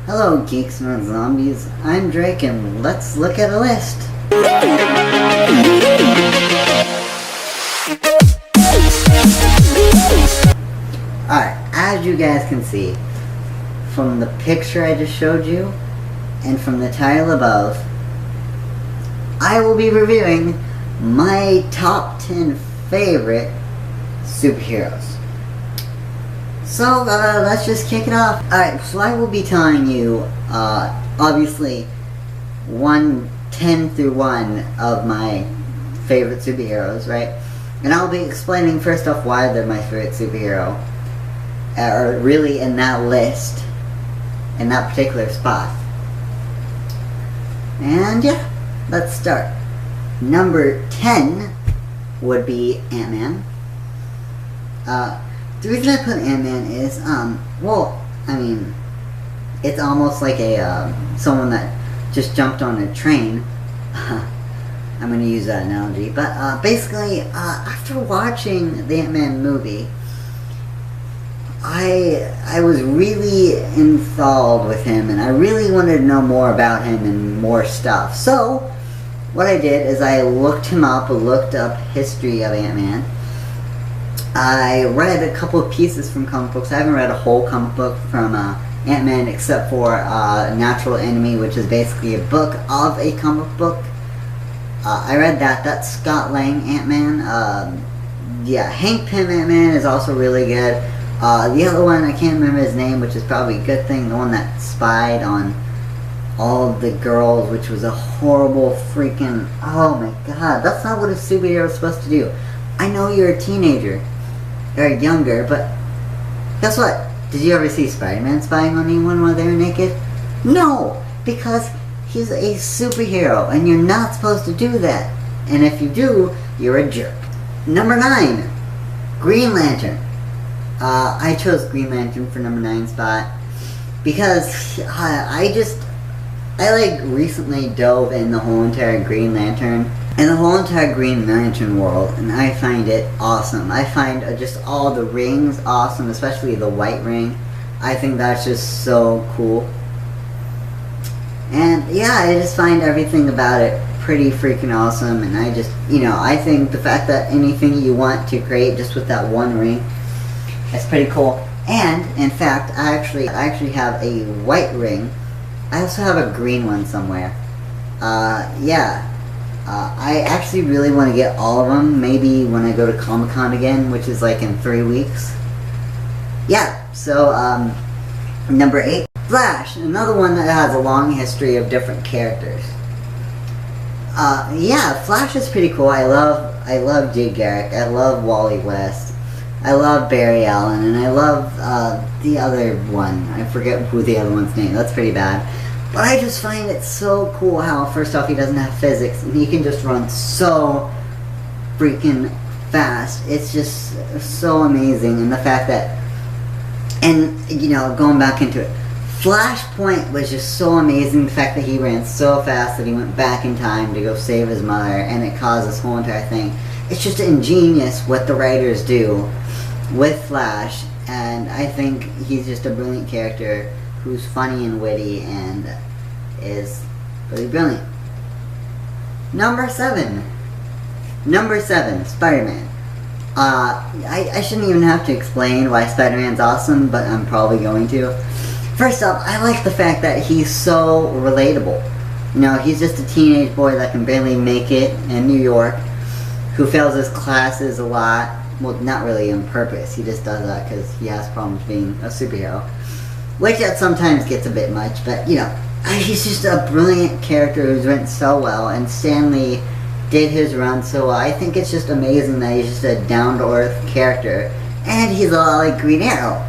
Hello, geeks and zombies. I'm Drake, and let's look at a list. Alright, as you guys can see, from the picture I just showed you, and from the title above, I will be reviewing my top 10 favorite superheroes. So, let's just kick it off. Alright, so I will be telling you, obviously, 10 through 1 of my favorite superheroes, right? And I'll be explaining first off why they're my favorite superhero, or really in that list, in that particular spot. And yeah, let's start. Number 10 would be Ant-Man. The reason I put Ant-Man is, well, I mean, it's almost like someone that just jumped on a train. I'm going to use that analogy. But, basically, after watching the Ant-Man movie, I was really enthralled with him, and I really wanted to know more about him and more stuff. So, what I did is I looked him up, looked up history of Ant-Man. I read a couple of pieces from comic books. I haven't read a whole comic book from Ant-Man except for Natural Enemy, which is basically a book of a comic book. I read that. That's Scott Lang Ant-Man. Yeah, Hank Pym Ant-Man is also really good. The other one, I can't remember his name, which is probably a good thing. The one that spied on all of the girls, which was a horrible freaking... Oh my god, that's not what a superhero is supposed to do. I know you're a teenager. Or younger, but guess what? Did you ever see Spider-Man spying on anyone while they were naked? No! Because he's a superhero, and you're not supposed to do that. And if you do, you're a jerk. Number 9. Green Lantern. I chose Green Lantern for number 9 spot because I recently dove in the whole entire Green Lantern and the whole entire Green Lantern world, and I find it awesome. I find just all the rings awesome, especially the white ring. I think that's just so cool. And yeah, I just find everything about it pretty freaking awesome, and I just, I think the fact that anything you want to create just with that one ring, that's pretty cool. And, in fact, I actually have a white ring. I also have a green one somewhere. Yeah. I actually really want to get all of them, maybe when I go to Comic-Con again, which is like in 3 weeks. Yeah, so, number 8, Flash, another one that has a long history of different characters. Yeah, Flash is pretty cool. I love Jay Garrick, I love Wally West, I love Barry Allen, and I love, the other one. I forget who the other one's name, that's pretty bad. But I just find it so cool how, first off, he doesn't have physics, and he can just run so freaking fast. It's just so amazing, and the fact that, and, going back into it, Flashpoint was just so amazing, the fact that he ran so fast that he went back in time to go save his mother, and it caused this whole entire thing. It's just ingenious what the writers do with Flash, and I think he's just a brilliant character who's funny and witty and is really brilliant. Number 7, Spider-Man. I shouldn't even have to explain why Spider-Man's awesome, but I'm probably going to. First off, I like the fact that he's so relatable. He's just a teenage boy that can barely make it in New York, who fails his classes a lot. Well, not really on purpose, he just does that because he has problems being a superhero. Which that sometimes gets a bit much, but, he's just a brilliant character who's written so well, and Stan Lee did his run so well. I think it's just amazing that he's just a down-to-earth character, and he's a lot like Green Arrow.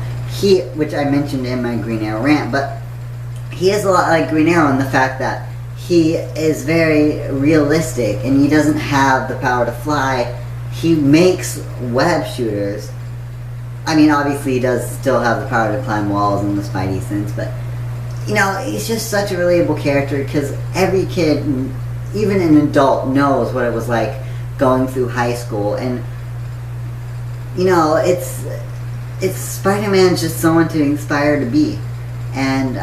Which I mentioned in my Green Arrow rant, but he is a lot like Green Arrow in the fact that he is very realistic, and he doesn't have the power to fly. He makes web shooters. I mean, obviously he does still have the power to climb walls in the Spidey sense, but, he's just such a relatable character, because every kid, even an adult, knows what it was like going through high school, and, it's Spider-Man's just someone to inspire to be, and,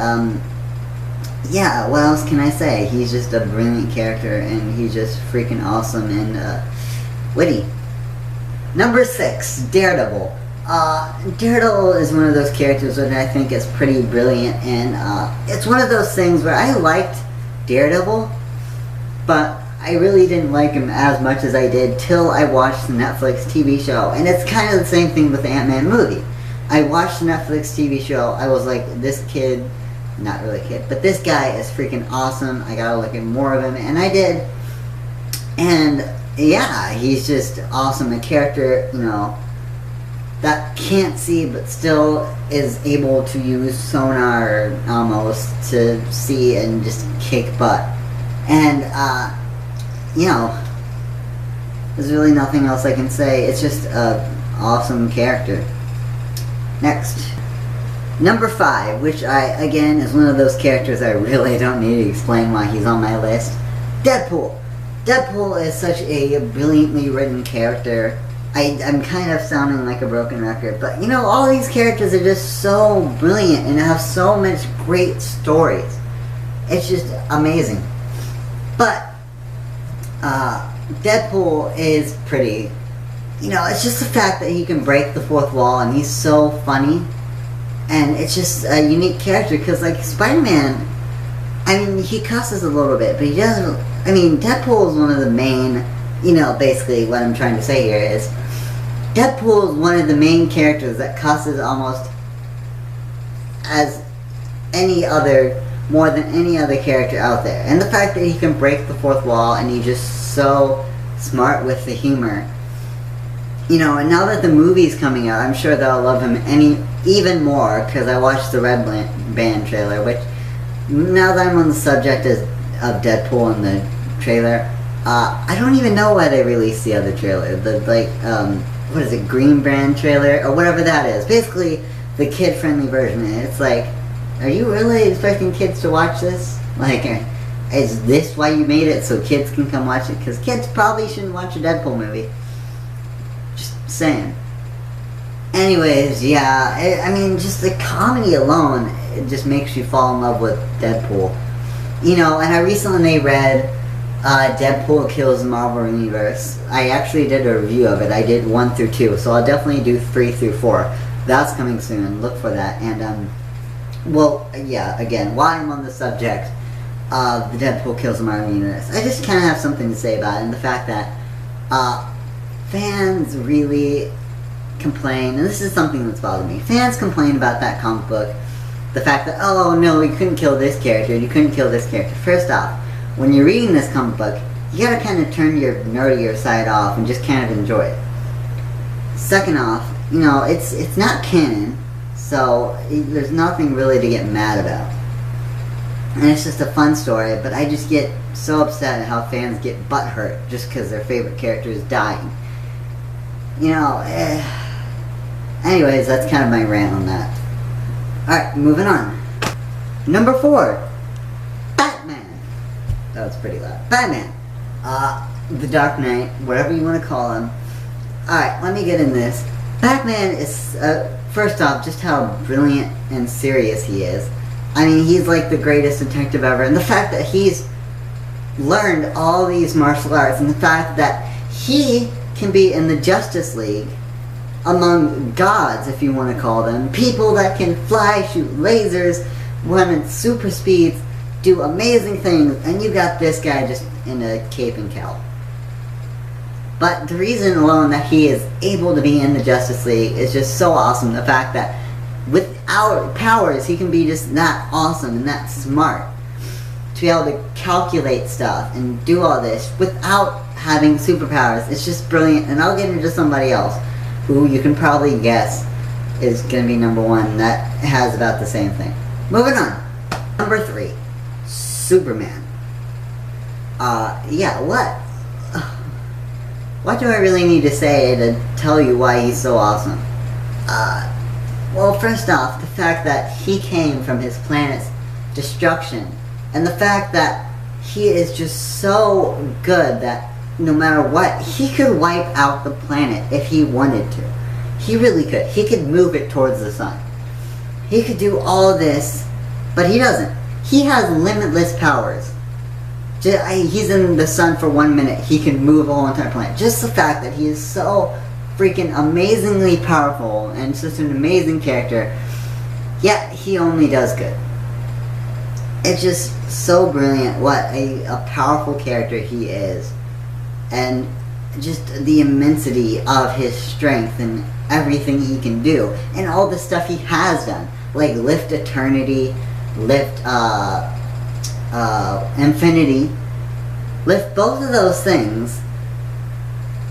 yeah, what else can I say? He's just a brilliant character, and he's just freaking awesome and witty. Number 6, Daredevil. Daredevil is one of those characters that I think is pretty brilliant, and it's one of those things where I liked Daredevil, but I really didn't like him as much as I did till I watched the Netflix TV show. And it's kind of the same thing with the Ant-Man movie. I watched the Netflix TV show, I was like, this kid, not really a kid, but this guy is freaking awesome, I gotta look at more of him, and I did. And yeah, he's just awesome, a character, you know, that can't see but still is able to use sonar almost to see and just kick butt. And you know, there's really nothing else I can say. It's just an awesome character. Next, number 5, which again is one of those characters I really don't need to explain why he's on my list. Deadpool. Deadpool is such a brilliantly written character. I'm kind of sounding like a broken record, but you know, all these characters are just so brilliant and have so much great stories. It's just amazing. But Deadpool is pretty, you know, it's just the fact that he can break the fourth wall and he's so funny, and it's just a unique character because, like, Spider-Man, I mean, he cusses a little bit, but he doesn't, I mean, Deadpool is one of the main, you know, basically what I'm trying to say here is Deadpool is one of the main characters that cusses almost as any other, more than any other character out there. And the fact that he can break the fourth wall and he's just so smart with the humor. You know, and now that the movie's coming out, I'm sure that I'll love him even more because I watched the Red Band trailer, which, now that I'm on the subject of Deadpool in the trailer, I don't even know why they released the other trailer. The, like, what is it, Green Brand trailer? Or whatever that is. Basically, the kid-friendly version. And it's like, are you really expecting kids to watch this? Like, is this why you made it, so kids can come watch it? Because kids probably shouldn't watch a Deadpool movie. Just saying. Anyways, yeah, I mean, just the comedy alone, it just makes you fall in love with Deadpool. You know, and I recently read Deadpool Kills the Marvel Universe. I actually did a review of it. I did 1 through 2, so I'll definitely do 3 through 4. That's coming soon. Look for that. And, well, yeah, again, while I'm on the subject of the Deadpool Kills the Marvel Universe, I just kind of have something to say about it, and the fact that fans really complain, and this is something that's bothered me. Fans complain about that comic book, the fact that, oh no, you couldn't kill this character, you couldn't kill this character. First off, when you're reading this comic book, you gotta kind of turn your nerdier side off and just kind of enjoy it. Second off, you know, it's not canon, so there's nothing really to get mad about. And it's just a fun story, but I just get so upset at how fans get butthurt just because their favorite character is dying. You know, anyways, that's kind of my rant on that. Alright, moving on. Number 4. Batman. That was pretty loud. Batman. The Dark Knight, whatever you want to call him. Alright, let me get in this. Batman is, first off, just how brilliant and serious he is. I mean, he's like the greatest detective ever. And the fact that he's learned all these martial arts, and the fact that he can be in the Justice League among gods, if you want to call them, people that can fly, shoot lasers, run at super speeds, do amazing things, and you got this guy just in a cape and cowl. But the reason alone that he is able to be in the Justice League is just so awesome. The fact that without powers, he can be just that awesome and that smart to be able to calculate stuff and do all this without having superpowers. It's just brilliant. And I'll get into somebody else who you can probably guess is going to be number 1 that has about the same thing. Moving on. Number 3. Superman. Yeah, what do I really need to say to tell you why he's so awesome? Well, first off, the fact that he came from his planet's destruction, and the fact that he is just so good that no matter what, he could wipe out the planet if he wanted to. He really could. He could move it towards the sun. He could do all this, but he doesn't. He has limitless powers. He's in the sun for 1 minute. He can move a whole entire planet. Just the fact that he is so freaking amazingly powerful and such an amazing character, yet he only does good. It's just so brilliant what a powerful character he is. And just the immensity of his strength and everything he can do. And all the stuff he has done. Like lift eternity, lift infinity. Lift both of those things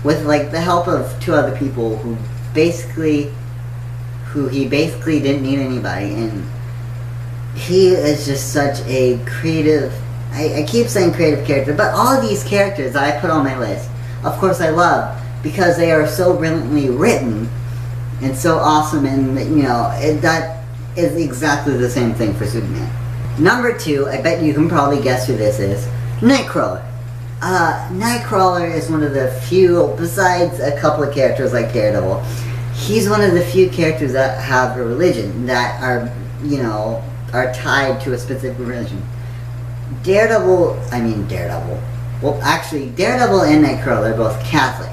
with like the help of 2 other people who he basically didn't need anybody. And he is just such a creative, I keep saying creative character, but all of these characters that I put on my list, of course I love, because they are so brilliantly written and so awesome, and that is exactly the same thing for Superman. Number 2, I bet you can probably guess who this is, Nightcrawler. Nightcrawler is one of the few, besides a couple of characters like Daredevil, he's one of the few characters that have a religion, that are tied to a specific religion. Daredevil and Nightcrawler are both Catholic.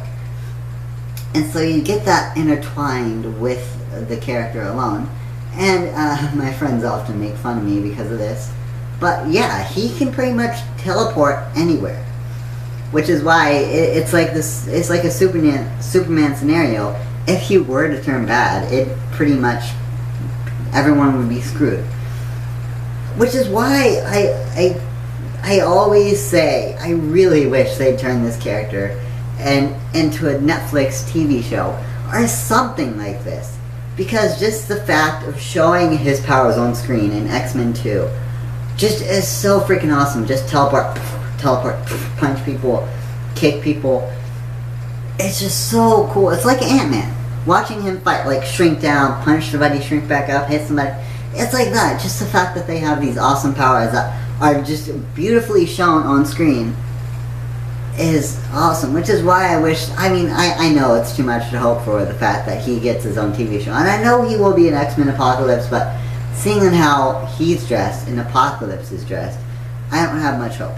And so you get that intertwined with the character alone. And my friends often make fun of me because of this. But yeah, he can pretty much teleport anywhere. Which is why it's like a Superman scenario. If he were to turn bad, everyone would be screwed. Which is why I always say I really wish they'd turn this character into a Netflix TV show or something like this, because just the fact of showing his powers on screen in X-Men 2 just is so freaking awesome. Just teleport, punch people, kick people. It's just so cool. It's like Ant-Man. Watching him fight, like shrink down, punch somebody, shrink back up, hit somebody. It's like that. Just the fact that they have these awesome powers that are just beautifully shown on screen is awesome. Which is why I wish, I know it's too much to hope for the fact that he gets his own TV show. And I know he will be in X-Men Apocalypse, but seeing how he's dressed and Apocalypse is dressed, I don't have much hope.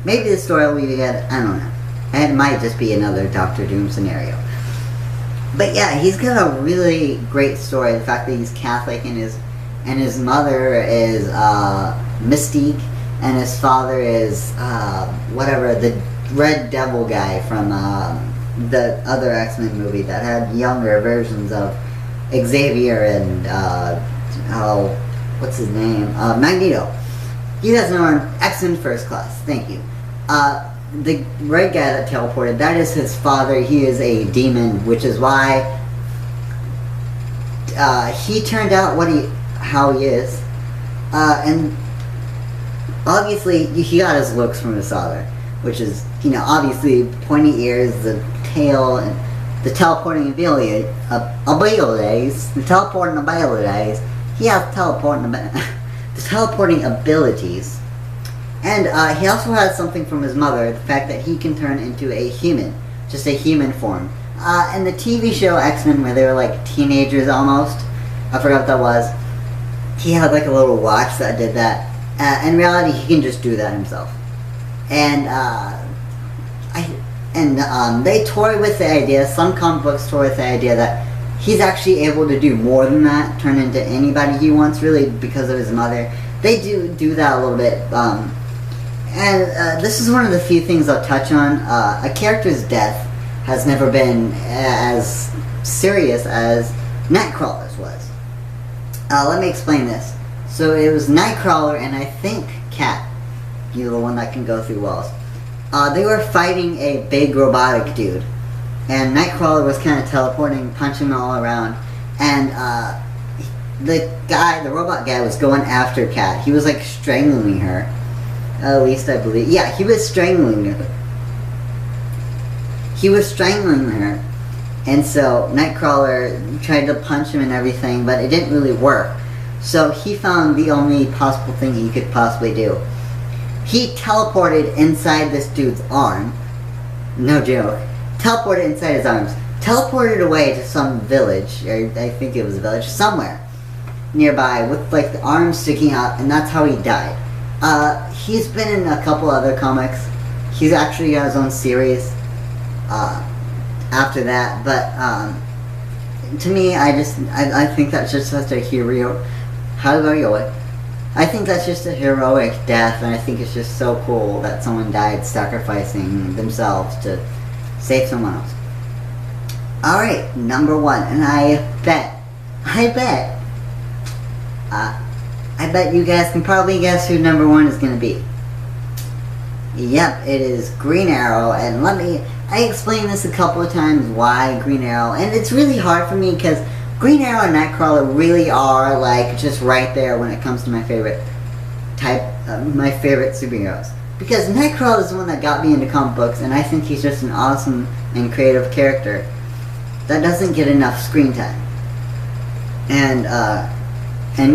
Maybe the story will be good, I don't know. And it might just be another Doctor Doom scenario. But yeah, he's got a really great story. The fact that he's Catholic and his mother is Mystique, and his father is the Red Devil guy from the other X-Men movie that had younger versions of Xavier and what's his name? Magneto. He doesn't know X-Men First Class. Thank you. The red guy that teleported, that is his father. He is a demon, which is why he turned out how he is. And obviously he got his looks from his father, which is, obviously pointy ears, the tail, and the teleporting abilities. He has the teleporting abilities. And he also has something from his mother, the fact that he can turn into a human, just a human form. In the TV show X-Men, where they were like teenagers almost, I forgot what that was, he had like a little watch that did that. In reality, he can just do that himself. And they toy with the idea, some comic books toy with the idea that he's actually able to do more than that, turn into anybody he wants, really, because of his mother. They do that a little bit. And this is one of the few things I'll touch on. A character's death has never been as serious as Nightcrawler's was. Let me explain this. So it was Nightcrawler and I think Cat, the one that can go through walls. They were fighting a big robotic dude. And Nightcrawler was kind of teleporting, punching all around. And the robot guy was going after Cat. He was like strangling her. At least I believe. Yeah, he was strangling her. And so Nightcrawler tried to punch him and everything, but it didn't really work. So he found the only possible thing he could possibly do. He teleported inside this dude's arm. No joke. Teleported inside his arms. Teleported away to some village, or I think it was a village, somewhere nearby, with like the arms sticking out, and that's how he died. He's been in a couple other comics. He's actually got his own series after that, but to me, I think that's just such a hero. How do I go it? I think that's just a heroic death, and I think it's just so cool that someone died sacrificing themselves to save someone else. Alright, number 1, and I bet you guys can probably guess who number 1 is going to be. Yep, it is Green Arrow, and I explained this a couple of times why Green Arrow, and it's really hard for me because Green Arrow and Nightcrawler really are like just right there when it comes to my favorite superheroes. Because Nightcrawler is the one that got me into comic books, and I think he's just an awesome and creative character that doesn't get enough screen time. And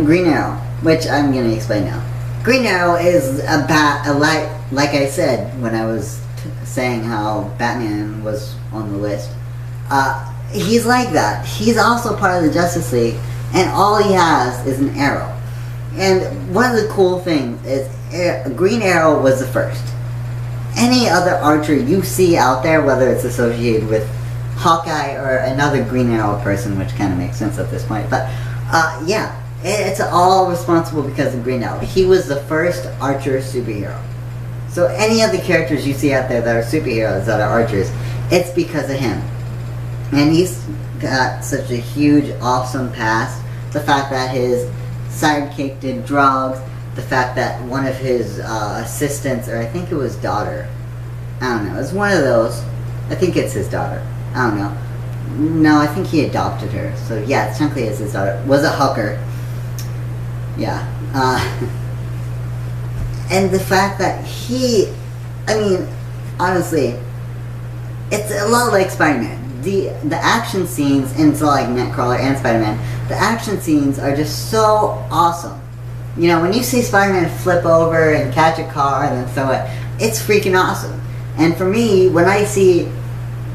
Green Arrow, which I'm gonna explain now. Green Arrow is like I said when I was saying how Batman was on the list. He's like that. He's also part of the Justice League, and all he has is an arrow. And one of the cool things is Green Arrow was the first. Any other archer you see out there, whether it's associated with Hawkeye or another Green Arrow person, which kind of makes sense at this point, but yeah, it's all responsible because of Green Arrow. He was the first archer superhero. So any of the characters you see out there that are superheroes, that are archers, it's because of him. And he's got such a huge, awesome past. The fact that his sidekick did drugs, the fact that one of his assistants, or I think it was daughter, I don't know, it was one of those, I think it's his daughter, I don't know. No, I think he adopted her, so yeah, technically it's his daughter, was a hooker. Yeah. And the fact that honestly, it's a lot like Spider-Man. The action scenes in like Nightcrawler and Spider-Man, the action scenes are just so awesome. You know, when you see Spider-Man flip over and catch a car and then throw it, it's freaking awesome. And for me, when I see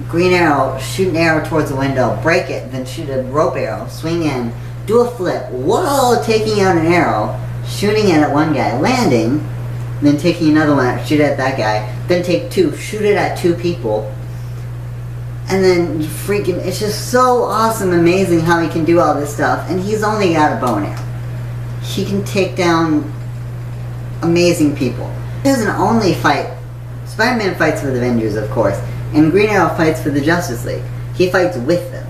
Green Arrow shoot an arrow towards the window, break it, then shoot a rope arrow, swing in, do a flip, while taking out an arrow, shooting it at one guy, landing, then taking another one, shoot it at that guy, then take 2, shoot it at 2 people, and then freaking, it's just so awesome, amazing how he can do all this stuff, and he's only got a bow and arrow. He can take down amazing people. He doesn't only fight, Spider-Man fights for the Avengers, of course, and Green Arrow fights for the Justice League. He fights with them.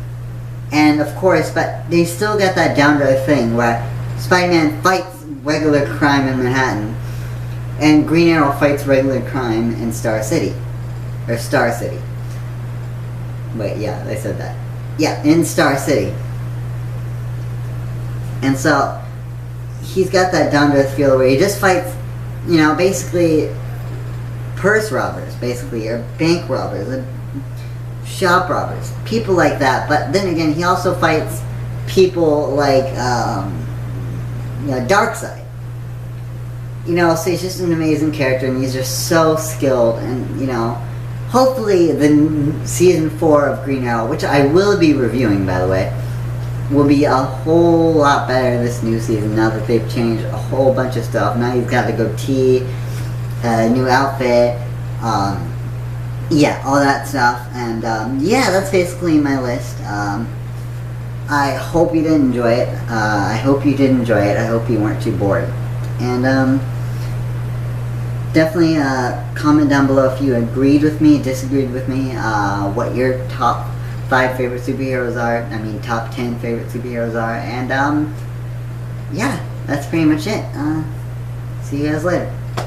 And of course, but they still got that down-to-earth thing where Spider-Man fights regular crime in Manhattan, and Green Arrow fights regular crime in Star City. Or Star City. Wait, yeah, they said that. Yeah, in Star City. And so, he's got that down-to-earth feel where he just fights, you know, basically purse robbers, basically, or bank robbers, or shop robbers, people like that. But then again, he also fights people like, you know, Darkseid. You know, so he's just an amazing character, and he's just so skilled, and, you know, hopefully the season 4 of Green Arrow, which I will be reviewing, by the way, will be a whole lot better this new season now that they've changed a whole bunch of stuff. Now he's got a goatee, a new outfit, yeah, all that stuff, and yeah, that's basically my list. I hope you did enjoy it. I hope you did enjoy it. I hope you weren't too bored. And definitely comment down below if you agreed with me, disagreed with me, what your top 5 favorite superheroes are. I mean, top 10 favorite superheroes are. And yeah, that's pretty much it. See you guys later.